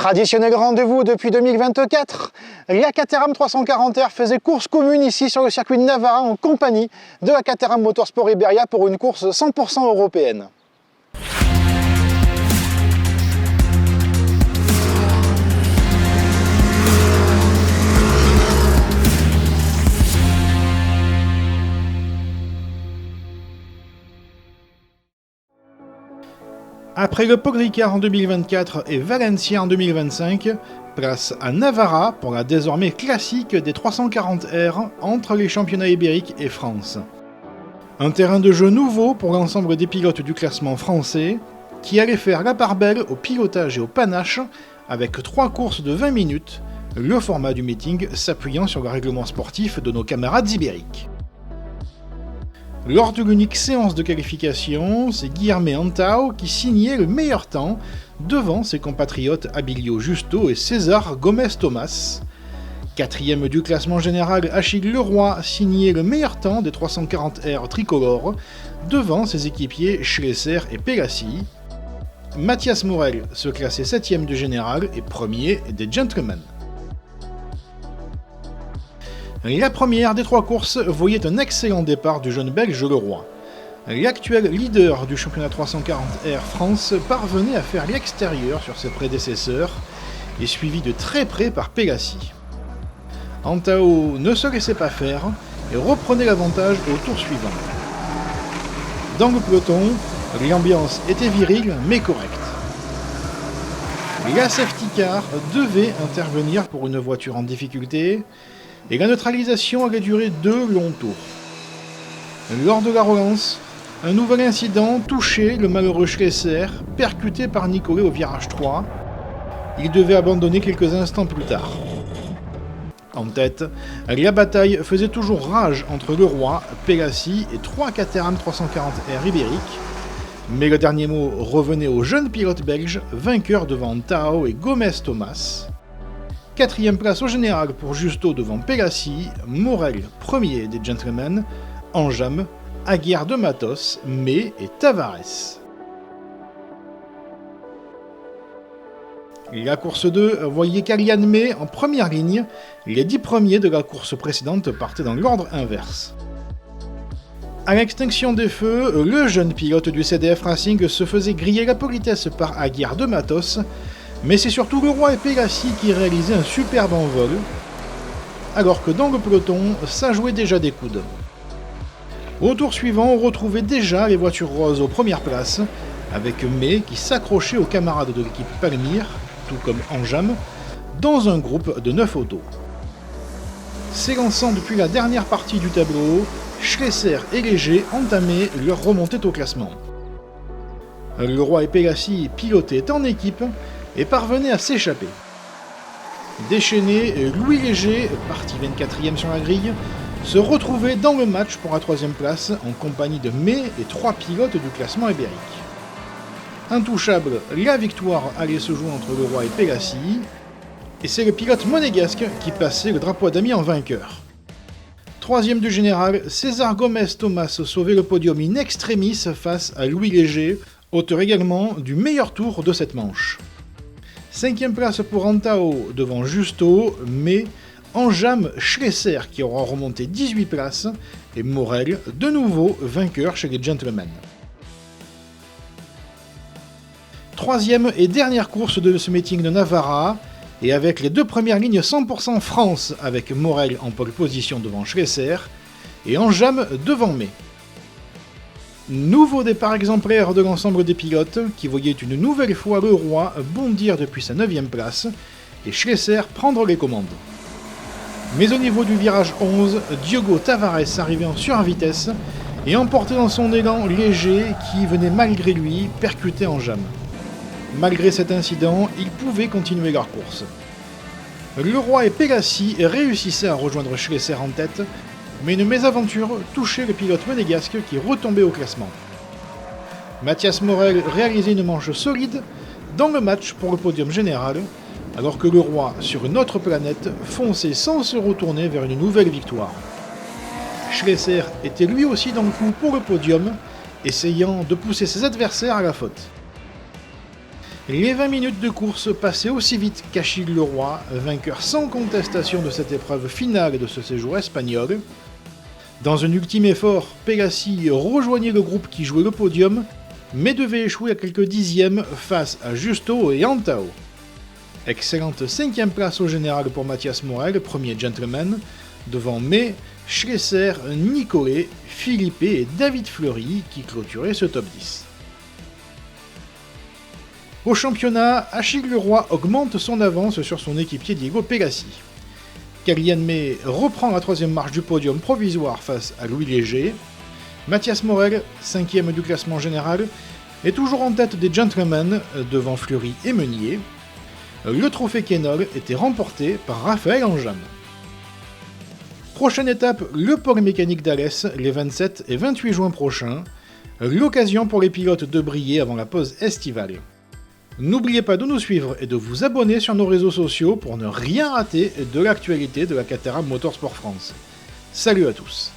Traditionnel rendez-vous depuis 2024, la Caterham 340R faisait course commune ici sur le circuit de Navarra en compagnie de la Caterham Motorsport Iberia pour une course 100% européenne. Après le Paul Ricard en 2024 et Valencia en 2025, place à Navarra pour la désormais classique des 340R entre les championnats ibériques et France. Un terrain de jeu nouveau pour l'ensemble des pilotes du classement français, qui allait faire la part belle au pilotage et au panache avec 3 courses de 20 minutes, le format du meeting s'appuyant sur le règlement sportif de nos camarades ibériques. Lors de l'unique séance de qualification, c'est Guilherme Antao qui signait le meilleur temps devant ses compatriotes Abilio Justo et César Gomez Thomas. Quatrième du classement général, Achille Leroy signait le meilleur temps des 340R tricolores devant ses équipiers Schlesser et Pelassi. Mathias Morel se classait 7ème du général et premier des gentlemen. La première des 3 courses voyait un excellent départ du jeune belge Leroy. L'actuel leader du championnat 340R France parvenait à faire l'extérieur sur ses prédécesseurs et suivi de très près par Pelassi. Antao ne se laissait pas faire et reprenait l'avantage au tour suivant. Dans le peloton, l'ambiance était virile mais correcte. La safety car devait intervenir pour une voiture en difficulté, et la neutralisation allait durer 2 longs tours. Lors de la relance, un nouvel incident touchait le malheureux Schlesser, percuté par Nicolet au virage 3. Il devait abandonner quelques instants plus tard. En tête, la bataille faisait toujours rage entre Leroy, Pelassi et 3 Caterham 340R ibériques, mais le dernier mot revenait au jeune pilote belge, vainqueur devant Tao et Gomez Thomas. 4ème place au général pour Justo devant Pelassi, Morel premier des gentlemen, Enjam, Aguirre de Matos, May et Tavares. La course 2 voyait Kalian May en première ligne, les 10 premiers de la course précédente partaient dans l'ordre inverse. À l'extinction des feux, le jeune pilote du CDF Racing se faisait griller la politesse par Aguirre de Matos, mais c'est surtout Leroy et Pelassi qui réalisaient un superbe envol, alors que dans le peloton, ça jouait déjà des coudes. Au tour suivant, on retrouvait déjà les voitures roses aux premières places, avec May qui s'accrochait aux camarades de l'équipe Palmyre, tout comme Enjam, dans un groupe de 9 autos. S'élançant depuis la dernière partie du tableau, Schlesser et Léger entamaient leur remontée au classement. Leroy et Pelassi pilotaient en équipe et parvenaient à s'échapper. Déchaîné, Louis Léger, parti 24ème sur la grille, se retrouvait dans le match pour la 3ème place en compagnie de May et 3 pilotes du classement ibérique. Intouchable, la victoire allait se jouer entre Leroy et Pelassi, et c'est le pilote monégasque qui passait le drapeau à damier en vainqueur. 3ème du général, César Gomez Thomas sauvait le podium in extremis face à Louis Léger, auteur également du meilleur tour de cette manche. 5ème place pour Antao devant Justo, mais Enjam Schlesser qui aura remonté 18 places, et Morel, de nouveau vainqueur chez les gentlemen. 3ème et dernière course de ce meeting de Navarra, et avec les 2 premières lignes 100% France, avec Morel en pole position devant Schlesser, et Enjam devant May. Nouveau départ exemplaire de l'ensemble des pilotes, qui voyaient une nouvelle fois Leroy bondir depuis sa 9ème place, et Schlesser prendre les commandes. Mais au niveau du virage 11, Diogo Tavares arrivait en survitesse, et emportait dans son élan Léger, qui venait malgré lui percuter Enjam. Malgré cet incident, ils pouvaient continuer leur course. Leroy et Pelassi réussissaient à rejoindre Schlesser en tête, mais une mésaventure touchait le pilote monégasque qui retombait au classement. Mathias Morel réalisait une manche solide dans le match pour le podium général, alors que Leroy, sur une autre planète, fonçait sans se retourner vers une nouvelle victoire. Schlesser était lui aussi dans le coup pour le podium, essayant de pousser ses adversaires à la faute. Les 20 minutes de course passaient aussi vite qu'Achille Leroy, vainqueur sans contestation de cette épreuve finale de ce séjour espagnol. Dans un ultime effort, Pegassi rejoignait le groupe qui jouait le podium, mais devait échouer à quelques dixièmes face à Justo et Antao. Excellente 5ème place au général pour Mathias Morel, premier gentleman, devant May, Schlesser, Nicolet, Philippe et David Fleury qui clôturaient ce top 10. Au championnat, Achille Leroy augmente son avance sur son équipier Diego Pegassi. Kylian May reprend la 3ème marche du podium provisoire face à Louis Léger. Mathias Morel, 5ème du classement général, est toujours en tête des gentlemen devant Fleury et Meunier. Le trophée Kenol était remporté par Raphaël Anjan. Prochaine étape, le pôle mécanique d'Alès, les 27 et 28 juin prochains. L'occasion pour les pilotes de briller avant la pause estivale. N'oubliez pas de nous suivre et de vous abonner sur nos réseaux sociaux pour ne rien rater de l'actualité de la Caterham Motorsport France. Salut à tous!